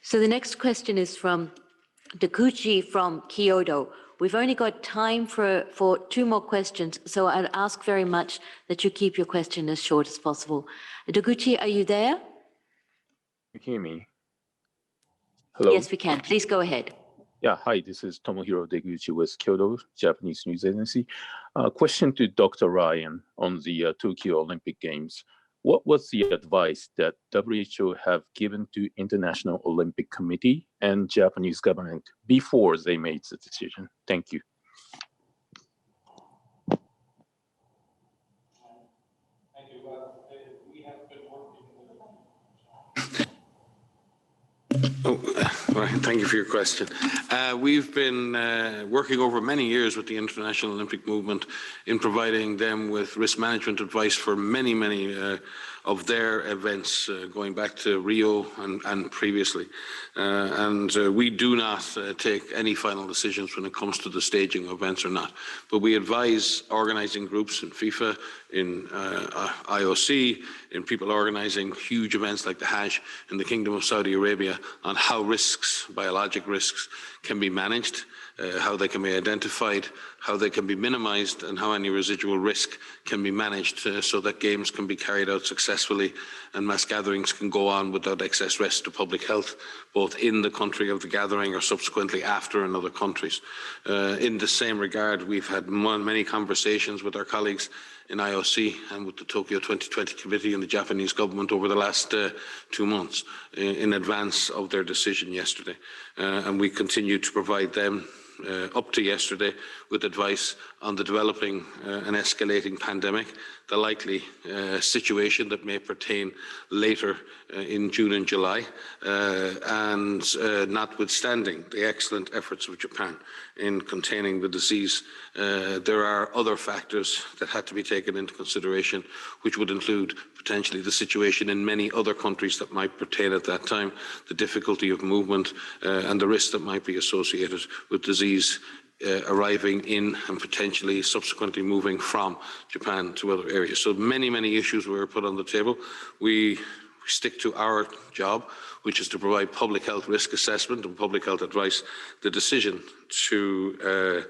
So the next question is from Takuchi from Kyoto. We've only got time for 2 more questions, so I'd ask very much that you keep your question as short as possible. Takuchi, are you there? You hear me? Hello? Yes, we can. Please go ahead. Yeah, hi, this is Tomohiro Deguchi with Kyoto Japanese News Agency. Question to Dr. Ryan on the Tokyo Olympic Games. What was the advice that WHO have given to International Olympic Committee and Japanese government before they made the decision? Thank you. Thank you. We have been working thank you for your question. We've been working over many years with the International Olympic Movement in providing them with risk management advice for many of their events, going back to Rio and previously. We do not take any final decisions when it comes to the staging of events or not. But we advise organising groups in FIFA, in IOC, in people organising huge events like the Hajj in the Kingdom of Saudi Arabia on how risks, biologic risks, can be managed, how they can be identified, how they can be minimised, and how any residual risk can be managed so that games can be carried out successfully and mass gatherings can go on without excess risk to public health, both in the country of the gathering or subsequently after in other countries. In the same regard, we've had many conversations with our colleagues in IOC and with the Tokyo 2020 Committee and the Japanese government over the last 2 months in advance of their decision yesterday. And we continue to provide them up to yesterday with advice on the developing and escalating pandemic, the likely situation that may pertain later in June and July, and notwithstanding the excellent efforts of Japan in containing the disease, there are other factors that had to be taken into consideration, which would include potentially the situation in many other countries that might pertain at that time, the difficulty of movement, and the risk that might be associated with disease arriving in and potentially subsequently moving from Japan to other areas. So many issues were put on the table. We stick to our job, which is to provide public health risk assessment and public health advice. The decision to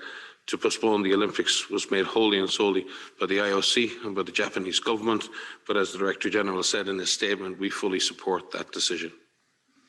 postpone the Olympics was made wholly and solely by the IOC and by the Japanese government. But as the Director General said in his statement, we fully support that decision.